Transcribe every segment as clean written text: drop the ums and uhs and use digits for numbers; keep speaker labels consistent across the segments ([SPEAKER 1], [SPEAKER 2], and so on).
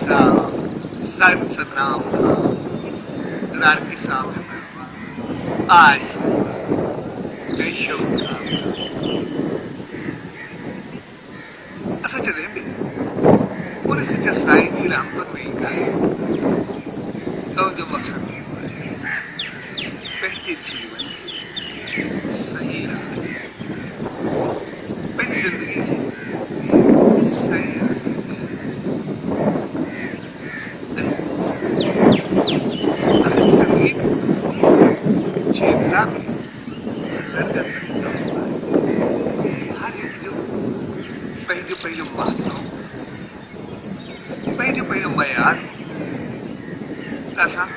[SPEAKER 1] साहब sign SadhRam नारकी साहब आज असां जॾहिं बि उन सच साईं जी रहमतुनि में ईंदा आहियूं त उनजो मक़सदु इहो आहे पंहिंजे जीवन खे सही राह पंहिंजी ज़िंदगी खे सही रस्ते ते असांजी ज़िंदगी में जेतिरा बि हलण जा तरीक़ा हूंदा आहिनि हर हिक जो पंहिंजो पंहिंजो महत्व पंहिंजो पंहिंजो मयार त असां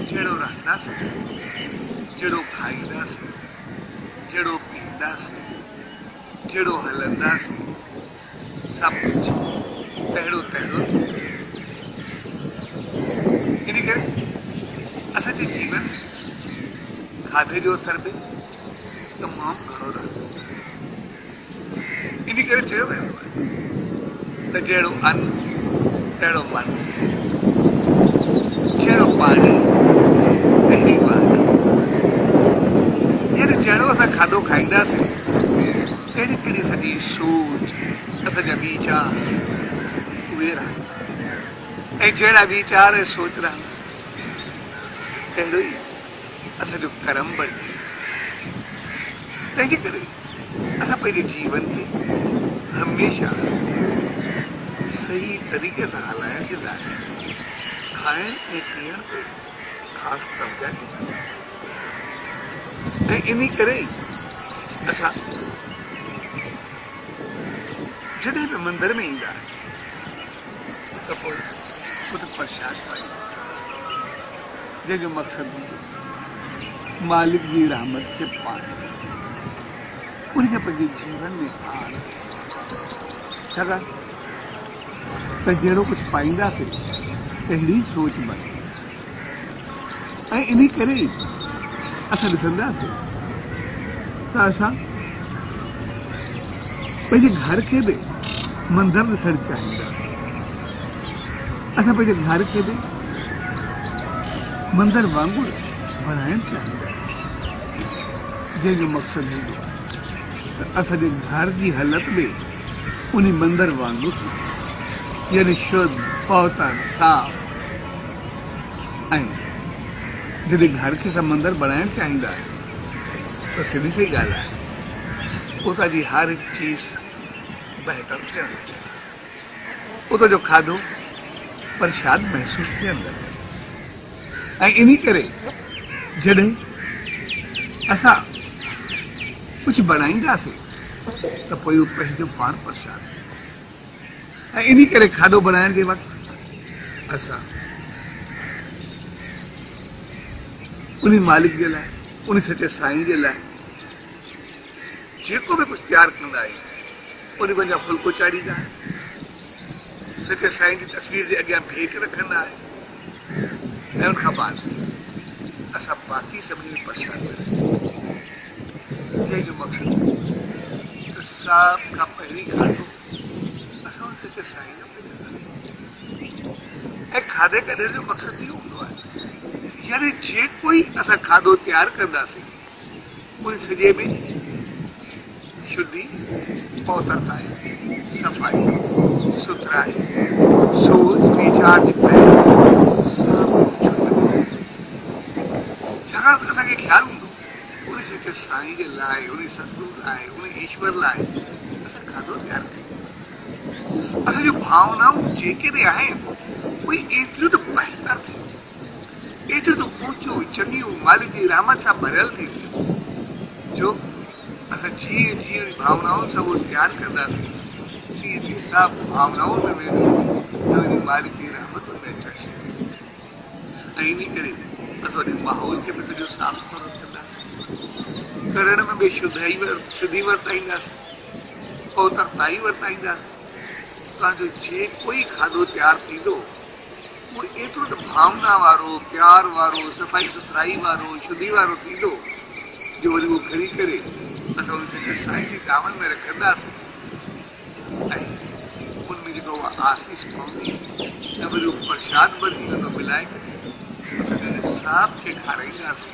[SPEAKER 1] जहिड़ो रहंदासीं जहिड़ो खाईंदासीं जहिड़ो पीअंदासीं जहिड़ो हलंदासीं सभु कुझु तहिड़ो तहिड़ो थींदो इन करे असांजे जीवन में खाधे जो असर बि तमामु घणो रहंदो इन करे चयो वेंदो आहे त जहिड़ो अन्न तहिड़ो मन जहिड़ो पाणी तहिड़ी वाणी यानी जहिड़ो असां खाधो खाईंदासीं तहिड़ी तहिड़ी सॼी सोच असांजा वीचार उहे रहंदा ऐं जहिड़ा वीचार ऐं सोच रहंदा तहिड़ो ई असांजो कर्म बणिजे तंहिंजे करे असां पंहिंजे जीवन खे हमेशह सही तरीक़े सां हलाइण जे लाइ खाइण ऐं पीअण ते ख़ासि तवजह ॾींदा ऐं इन करे असां जॾहिं बि मंदर में ईंदा आहियूं त पोइ ख़ुदि प्रसाद पाईंदा जंहिंजो मक़सदु हूंदो मालिक जी रहमत खे पाइण उनखे पंहिंजे जीवन में आणे छाकाणि त जहिड़ो कुझु पाईंदासीं तहिड़ी सोच बने ऐं इन करे असां ॾिसंदासीं त असां पंहिंजे घर खे बि मंदरु ॾिसणु चाहींदासीं असां पंहिंजे घर खे बि मंदर वांगुरु बणाइणु चाहींदासीं जंहिंजो मक़सदु हूंदो आहे त असांजे घर जी हालत बि उन मंदर वांगुरु थी यानी शुद्ध पवित्र साफ़ ऐं जॾहिं घर खे असां मंदर बणाइणु चाहींदा आहियूं त सिधी सही ॻाल्हि आहे उतां जी हर हिकु चीज़ बहितर थियणु लॻे उतां जो खाधो प्रसाद महसूसु थियणु लॻे ऐं इन करे जॾहिं असां कुझु बणाईंदासीं त पोइ उहो पंहिंजो पाण प्रसाद ऐं इन करे खाधो बनाइण जे वक़्तु असां उन मालिक जे लाइ उन सचे साईं जे लाइ जेको बि कुझु तयारु कंदा आहियूं उन वञा फुल्को चाढ़ींदा आहियूं सचे साईं जी तस्वीर जे अॻियां भेट रखंदा आहियूं ऐं उनखां बाद असां बाक़ी सभिनी प्रसाद जंहिंजो मक़सदु त सभ खां पहिरीं खाधो असां उन सचे साईं जो मिलंदासीं ऐं खाधे कढण जो मक़सदु इहो हूंदो आहे यानी जेको ई असां खाधो तयारु कंदासीं उन सॼे में शुद्धि पवित्रता सफ़ाई सुथराई सोच वीचार छाकाणि त असांखे ख़्यालु हूंदो उन सचे साईं जे लाइ उन सतगुरु लाइ उन ईश्वर लाइ असां खाधो तयारु कयूं असांजूं भावनाऊं जेके बि आहिनि उहे एतिरियूं त बहितर थियूं एतिरियूं त ऊचियूं चङियूं मालिक जी रहमत सां भरियल थींदियूं जो असां जीअं जीअं भावनाउनि सां उहो तयारु कंदासीं तीअं तीअं सभु भावनाउनि में वेंदियूं ऐं उन मालिक जी रहमतुनि में अचणु शुरू ऐं इन करे असां वरी माहौल खे बि सॼो साफ़ सुथरो कंदासीं करण में बि शुद्धि वर्ताईंदासीं पवित्रताई वर्ताईंदासीं तव्हांजो जेको ई खाधो तयारु थींदो उहो एतिरो त भावना वारो प्यार वारो सफ़ाई सुथराई वारो शुद्धि वारो थींदो जो वरी उहो खणी करे असां उन सचे साईं जी दामन में रखंदासीं ऐं उनमें जेको उहा आशीष पवंदी ऐं वरी प्रसाद बधी वेंदो मिलाए करे असां साहब खे खाराईंदासीं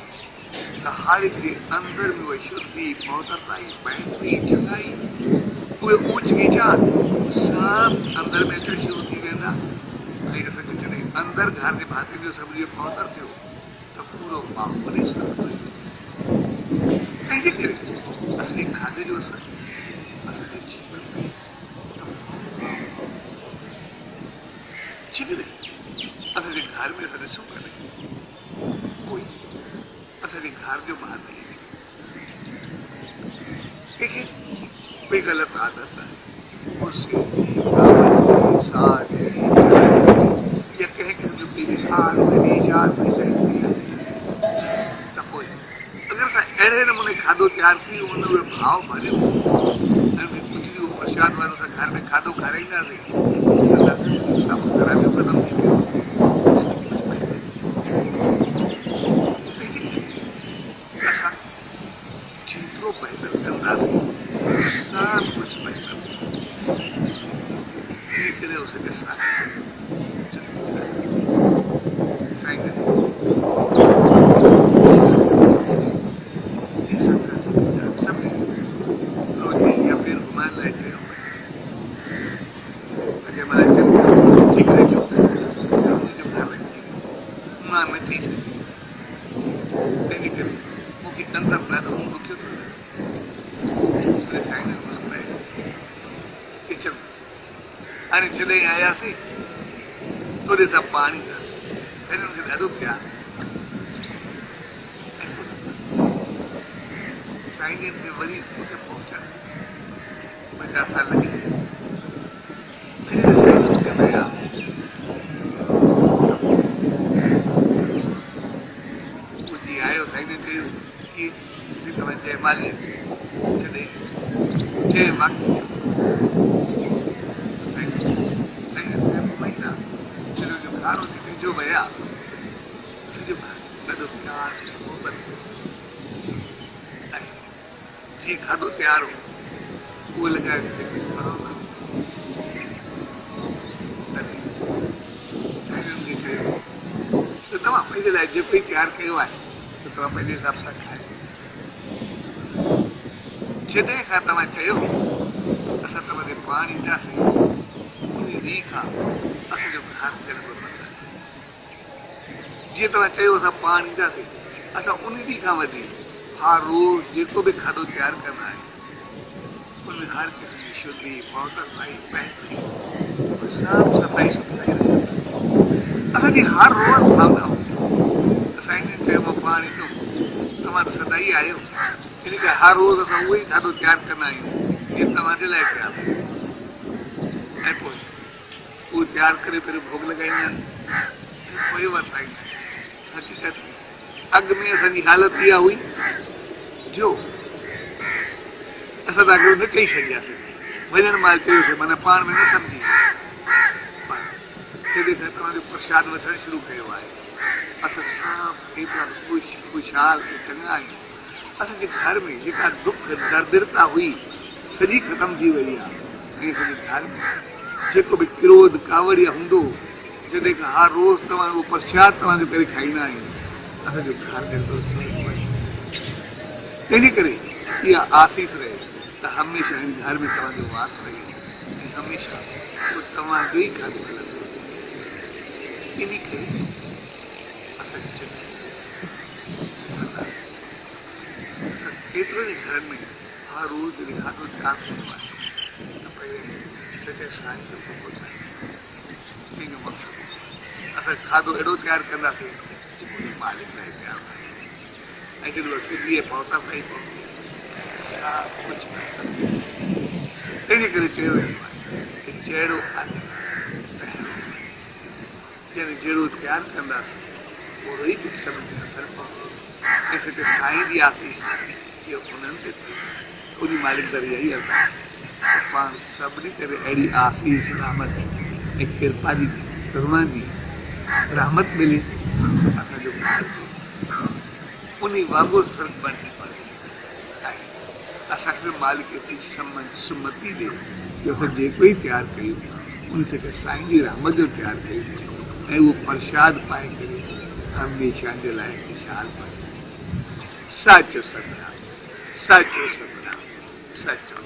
[SPEAKER 1] त हर हिक जे अंदर में उहा शुद्धि पवित्रताई बहितरी चङाई उहे ऊच नीचा सभु अंदर में अचणु शुरू थी वेंदा ऐं असांखे जॾहिं अंदरि घर जे भाती जो सभु इहो पवित्र थियो त पूरो माहौल ई सुठो थी वियो। तंहिंजे करे असांजे खाधे जो असरु असांजे जीवन में जेकॾहिं असांजे घर में असां ॾिसूं कॾहिं कोई असांजे घर जो ॿारु नहीं कंहिंखे कोई ग़लति आदत आहे गुस्से जी साज जी या कंहिं क़िस्म जो कोई हाल में ईजाद में रहंदी आहे त पोइ अगरि असां अहिड़े नमूने खाधो तयारु कयूं उन उहे भाव भरियूं ऐं कुझु बि प्रसाद वारो असां घर में खाधो खाराईंदासीं सभु तरह जो ख़तम थी वेंदो। असां जेतिरो बहितर कंदासीं सब कुछ बहितर इन करे उस साईं सभिनी रोटी या फिर घुमाइण लाइ चयो अॼु मां निकिरे जो मुंहिंजो घर मां न थी सघी तंहिंजे करे मूंखे अंदरि ॾाढो ॾुखियो थो लॻे। साईं मुस्कुराइसि कि चल हाणे जॾहिं आयासीं थोरे सां पाणी ॾियासीं साईं हुनखे ॾाढो प्यारु साईं जन खे वरी उते पहुचण 50 साल लॻी विया। साईं जन विया पुॼी आयो साईं जन चयो कि तव्हां जयमाली छॾे जय वक़्तु साईं महीना जॾहिं जो घारो थी वेझो विया सॼो ॾाढो प्यार मोहबत ऐं जीअं खाधो तयारु हो उहो लॻाए साईं खे चयो त तव्हां पंहिंजे लाइ जेको ई तयारु कयो आहे त तव्हां पंहिंजे हिसाब सां खायो। जॾहिं खां तव्हां चयो असां तव्हांखे पाणी ॾींदासीं उन ॾींहं खां असांजो घास जड़बो बंदि आहे। जीअं तव्हां चयो असां पाणी ॾींदासीं असां उन ॾींहं खां वठी हर रोज़ जेको बि खाधो तयारु कंदा आहियूं उनमें हर क़िस्म जी शुद्धि पवित्रताई बहितरी साफ़ सफ़ाई सुथराई असांजी हर रोज़ भावना हूंदी त साईं जन चयो मां पाणी ॾिनो तव्हां त सदाई आहियो इन करे हर रोज़ असां उहो ई खाधो तयारु कंदा आहियूं जीअं तव्हांजे लाइ तयारु थियो ऐं पोइ उहो तयारु करे पहिरियों भोग लॻाईंदा आहिनि पोइ वरिताईंदा आहिनि। हक़ीक़त अॻु में असांजी हालत इहा हुई जो असां तव्हांखे न चई सघियासीं वञण महिल चयोसीं माना पाण में न सम्झी जॾहिं खां तव्हांजो प्रसाद वठणु शुरू कयो आहे असां सभु एतिरा ख़ुशहाल ऐं चङा आहियूं। असांजे घर में जेका दुख दर्दिरता हुई सॼी ख़तम थी वई आहे ऐं असांजे घर में जेको बि क्रोध कावड़िया हूंदो जॾहिं खां हर रोज़ तव्हां उहो प्रसाद तव्हांजे करे खाईंदा आहियूं असांजो घर तंहिंजे करे इहा आसीस रहे त हमेशह हिन घर में तव्हांजो वास रहे ऐं हमेशह उहो तव्हांजो ई खाधो हलंदो इन करे असां ॾिसंदासीं असां केतिरनि घरनि में हर रोज़ जॾहिं खाधो तयारु थींदो आहे त पहिरीं सचे साईं जो पहुचाए कंहिंजो मक़सदु असां खाधो अहिड़ो तयारु कंदासीं जेको मालिक लाइ तयारु थिए ऐं जॾहिं शुद्धीअ पहुता पई पवंदी सभु कुझु तंहिंजे करे चयो वेंदो आहे कि जहिड़ो अन्न जॾहिं जहिड़ो तयारु कंदासीं ओड़ो ई कुझु सभिनी खे असरु पवंदो ऐं सचे साईं जी आसीस जीअं उन्हनि ते उन मालिक दर इहा ई अरदास पाण सभिनी करे अहिड़ी आसीस रहमत ऐं किरपा जी भॻवान जी रहमत मिले असांजो उन वांगुरु स्वर्ग बणिजी पवे ऐं असांखे मालिक एतिरी सुमति ॾे जो असां जेको ई तयारु कयूं उन सच साईं जी रहमत जो तयारु कई ऐं उहो प्रसाद पाए करे हमेशह जे लाइ खुशहाल पाए। साचो सतराम, साचो सतराम, साचो